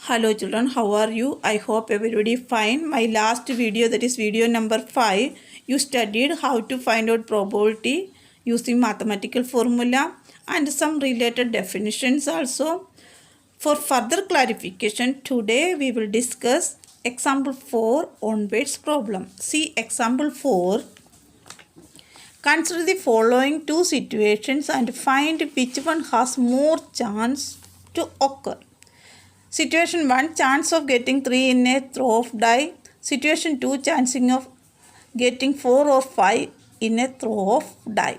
Hello children, how are you? I hope everybody fine. My last video, that is video number 5, you studied how to find out probability using mathematical formula and some related definitions also. For further clarification, today we will discuss example 4 onwards problem. See example 4. Consider the following two situations and find which one has more chance to occur. Situation 1, chance of getting 3 in a throw of die. Situation 2, chancing of getting 4 or 5 in a throw of die.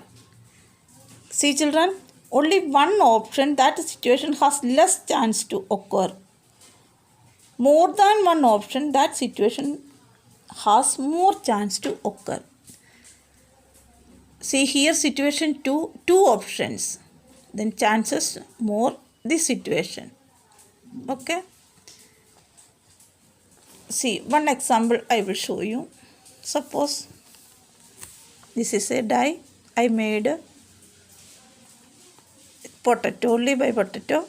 See children, only one option, that situation has less chance to occur. More than one option, that situation has more chance to occur. See here situation 2, two options. Then chances more this situation. Okay. See one example I will show you. Suppose this is a die. I made potato, only by potato.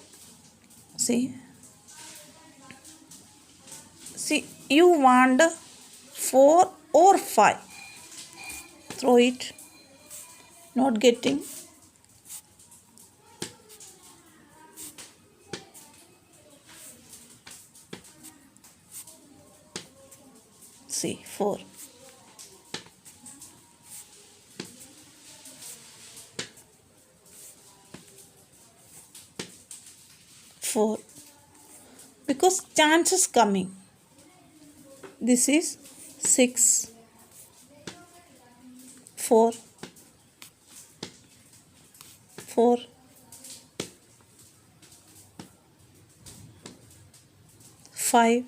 See you want 4 or 5. Throw it. Not getting. See 4. Because chance is coming. This is 6, 4, 4, 5.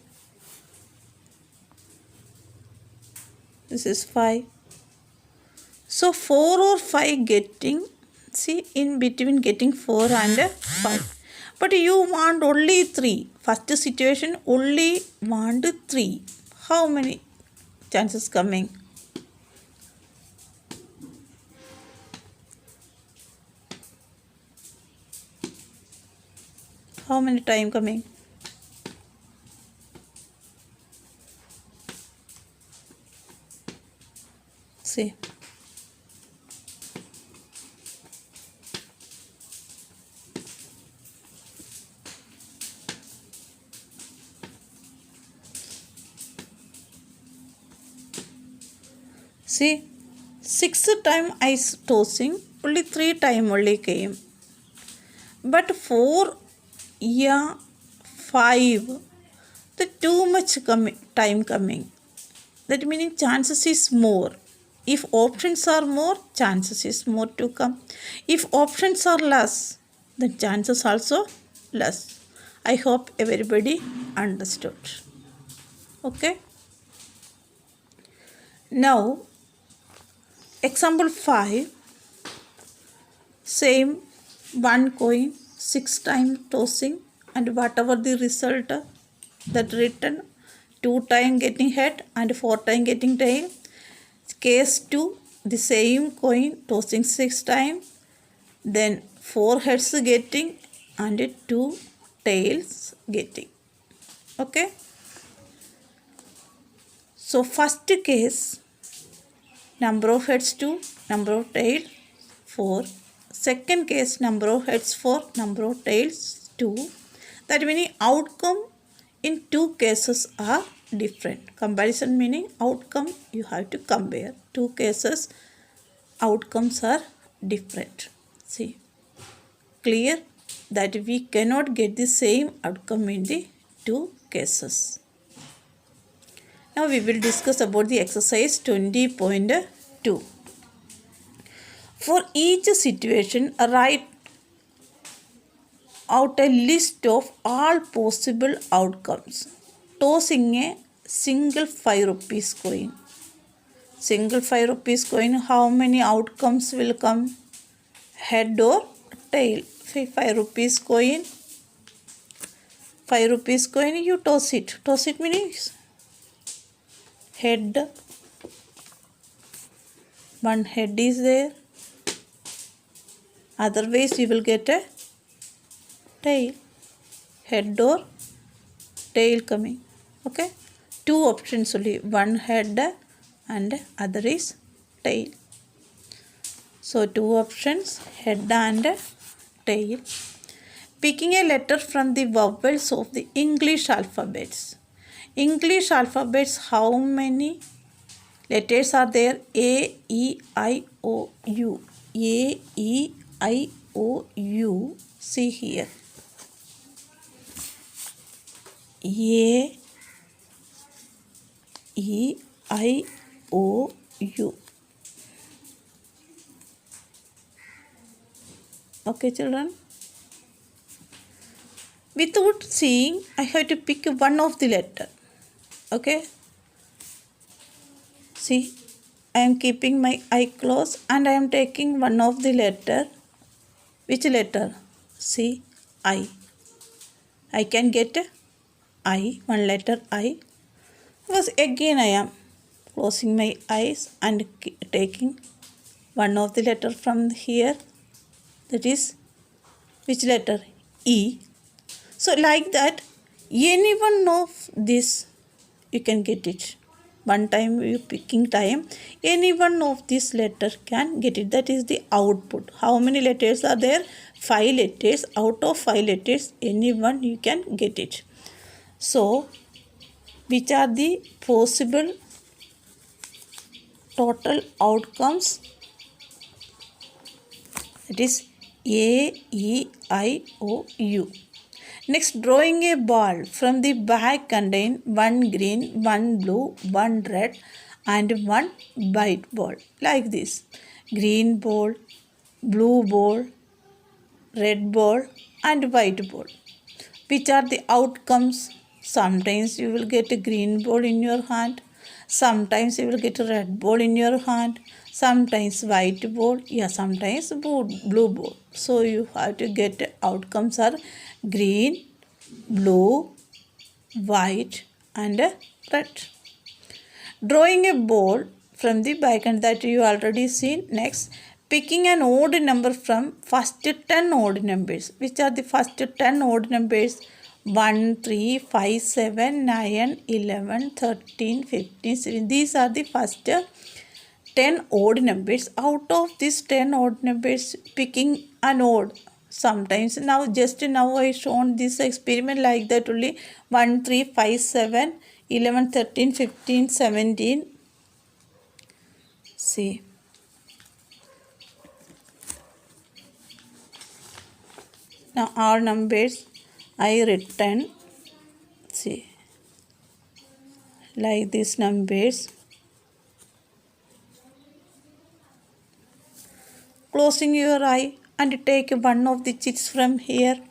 This is 5. So 4 or 5 getting, see in between getting 4 and 5. But you want only 3. First situation only want 3. How many chances coming? How many time coming? See. See, 6th time I tossing, only 3 time only came. But 4, yeah, 5, the too much time coming. That meaning chances is more. If options are more, chances is more to come. If options are less, then chances also less. I hope everybody understood. Okay. Now, example 5. Same one coin, 6 times tossing, and whatever the result that written, 2 times getting head and 4 times getting tail. Case 2, the same coin tossing 6 times, then 4 heads getting and 2 tails getting. Okay. So first case, number of heads 2, number of tails 4. Second case, number of heads 4, number of tails 2. That meaning outcome in two cases are different. Comparison meaning outcome you have to compare. Two cases outcomes are different. See, clear that we cannot get the same outcome in the two cases. Now we will discuss about the exercise 20.2. For each situation, write out a list of all possible outcomes. Tossing a single 5 rupees coin. Single 5 rupees coin, how many outcomes will come? Head or tail? 5 rupees coin. 5 rupees coin, you toss it. Toss it means head. One head is there. Otherwise you will get a tail. Head or tail coming. Okay, two options only, one head and other is tail. So two options, head and tail. Picking a letter from the vowels of the English alphabets. English alphabets, how many letters are there? A, E, I, O, U. A, E, I, O, U. See here. A, E, I, O, U. Okay, children. Without seeing, I have to pick one of the letter. Okay. See, I am keeping my eye closed and I am taking one of the letter. Which letter? See, I. I can get I, one letter I. Because again I am closing my eyes and taking one of the letter from here. That is which letter? E. So like that, any one of this you can get it. One time you picking time, any one of this letter can get it. That is the output. How many letters are there? 5 letters. Out of 5 letters, any one you can get it. So which are the possible total outcomes? It is A, E, I, O, U. Next, drawing a ball from the bag contain one green, one blue, one red and one white ball. Like this. Green ball, blue ball, red ball and white ball. Which are the outcomes? Sometimes you will get a green ball in your hand. Sometimes you will get a red ball in your hand. Sometimes white ball. Yeah, sometimes blue ball. So you have to get outcomes are green, blue, white and red. Drawing a ball from the background that you already seen. Next, picking an odd number from first 10 odd numbers. Which are the first 10 odd numbers? 1, 3, 5, 7, 9, 11, 13, 15, 16. These are the first 10 odd numbers. Out of these 10 odd numbers, picking an odd. Sometimes now I shown this experiment like that only. 1, 3, 5, 7, 11, 13, 15, 17. See. Now all numbers I written. See. Like these numbers. Closing your eye and take one of the chits from here.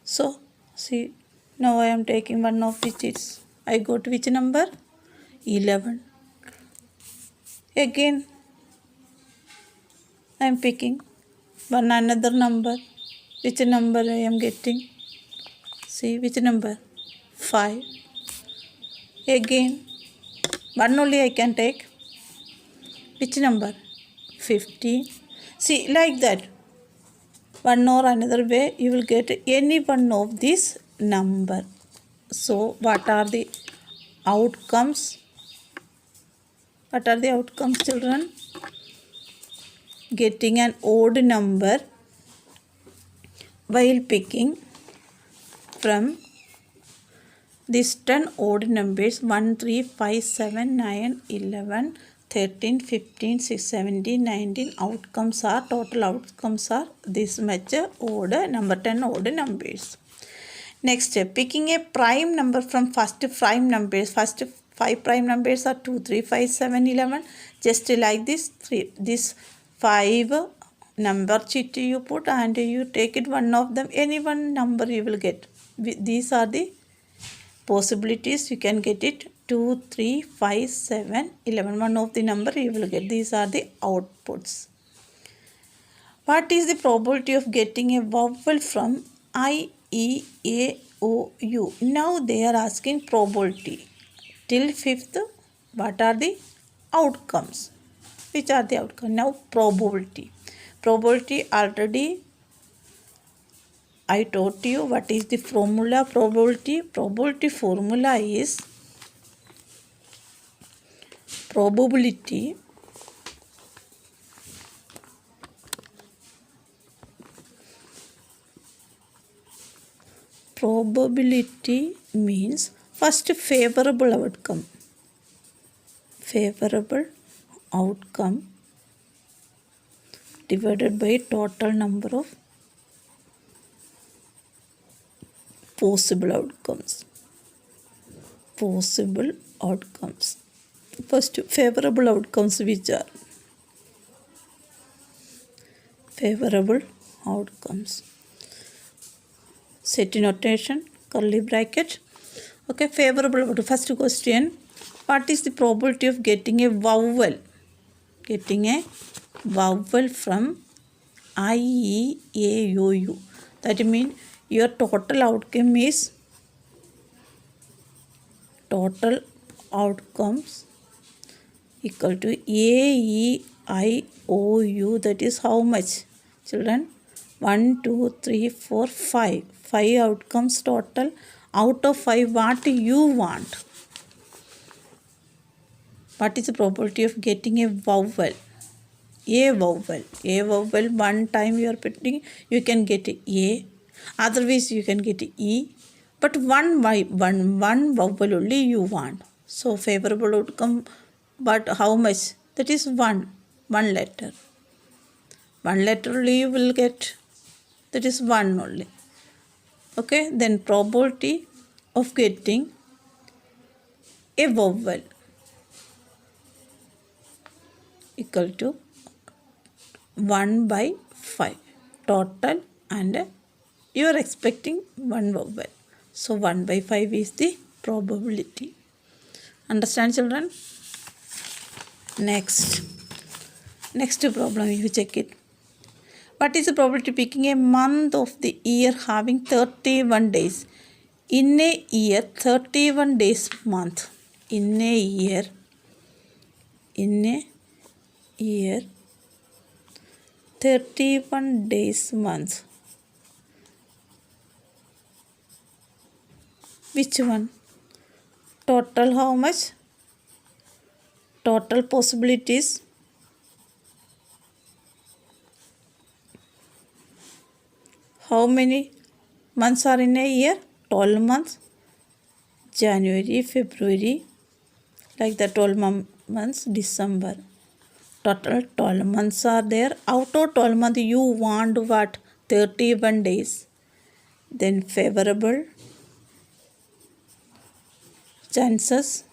So, see, now I am taking one of the chits. I go to which number? 11. Again, I am picking one another number. Which number I am getting? See, which number? 5. Again, one only I can take. Which number? 15. See, like that. One or another way, you will get any one of this number. So, what are the outcomes? What are the outcomes, children? Getting an odd number while picking from these 10 odd numbers 1, 3, 5, 7, 9, 11, 13, 15, 16, 17, 19. Outcomes are, total outcomes are this much odd, number 10 odd numbers. Next, picking a prime number from first prime numbers. First 5 prime numbers are 2, 3, 5, 7, 11. Just like this, this 5 number chit you put and you take it one of them. Any one number you will get. These are the possibilities. You can get it 2, 3, 5, 7, 11. One of the number you will get. These are the outputs. What is the probability of getting a vowel from I, E, A, O, U? Now they are asking probability. Till 5th, what are the outcomes? Which are the outcomes? Now probability. Probability already I taught you what is the formula probability. Probability formula is probability means first favorable outcome divided by total number of possible outcomes. First favorable outcomes, which are favorable outcomes. Set notation, curly bracket. Okay, favorable outcome. First question, what is the probability of getting a vowel? From I, E, A, O, U. That means your total outcome is equal to A, E, I, O, U. That is how much, children? 1, 2, 3, 4, 5. 5 outcomes total. Out of 5, what you want? What is the probability of getting a vowel? A vowel. One time you are putting, you can get A. Otherwise, you can get E. But one vowel only you want. So, favorable outcome, but how much? That is one letter. One letter only you will get. That is one only. Okay, then probability of getting a vowel equal to 1 by 5 total, and you are expecting one vowel. So 1 by 5 is the probability. Understand, children? Next problem, you check it. What is the probability of picking a month of the year having 31 days? In a year, 31 days month. In a year, 31 days month. Which one? Total how much? Total possibilities. How many months are in a year? 12 months. January, February, like the 12 months, December. Total 12 months are there. Out of 12 months, you want what? 31 days. Then favorable chances.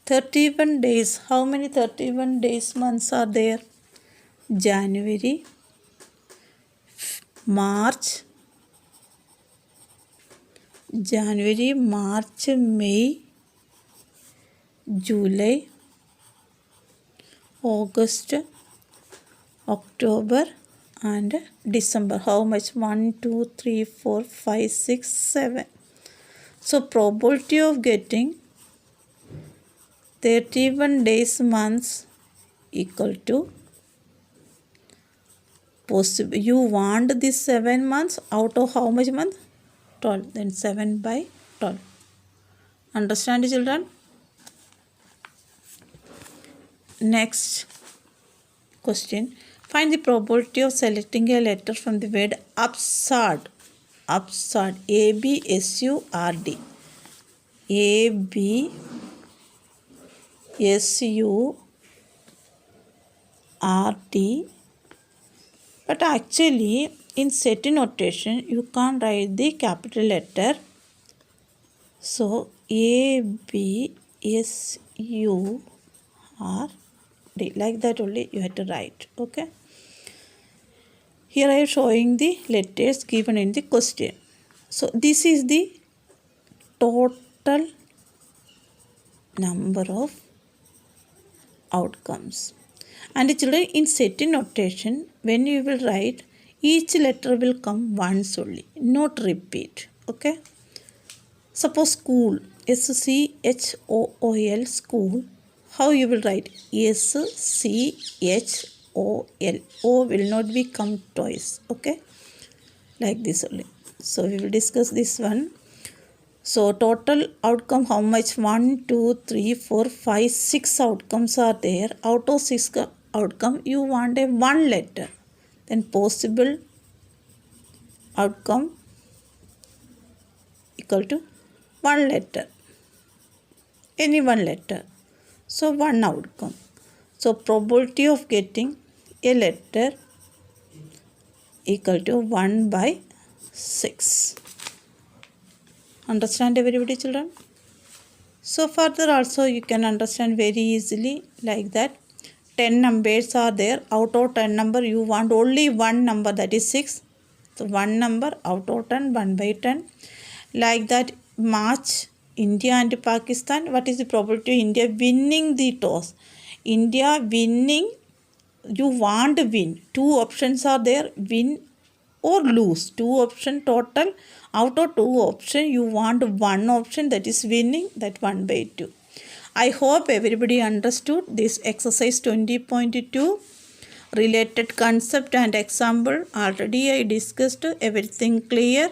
31 days. How many 31 days months are there? January, March, May, July, August, October and December. How much? 1, 2, 3, 4, 5, 6, 7. So probability of getting 31 days months equal to possible. You want this 7 months out of how much month? 12. Then 7 by 12. Understand, children? Next question. Find the probability of selecting a letter from the word absurd. A-B-S-U-R-D. A-B-S-U-R-D. But actually, in set notation, you can't write the capital letter. So, A-B-S-U-R-D. Like that only you have to write. Okay. Here I am showing the letters given in the question. So, this is the total number of outcomes. And children, in set notation, when you will write, each letter will come once only, not repeat. Okay. Suppose school, S-C-H-O-O-L, school. How you will write? S-C-H-O-O-L. O-L. O will not be come twice. Okay, like this only. So we will discuss this one. So total outcome, how much? 1, 2, 3, 4, 5, 6 outcomes are there. Out of 6 outcome, you want a one letter. Then possible outcome equal to one letter. Any one letter. So one outcome. So probability of getting a letter equal to 1 by 6. Understand everybody, children? So further also you can understand very easily like that. 10 numbers are there. Out of 10 number you want only one number, that is 6. So one number out of 10, 1 by 10. Like that, match India and Pakistan. What is the probability of India winning the toss? India winning, you want to win. 2 options are there, win or lose. 2 option total. Out of 2 option you want one option, that is winning, that 1 by 2. I hope everybody understood this exercise 20.2 related concept and example. Already I discussed everything clear.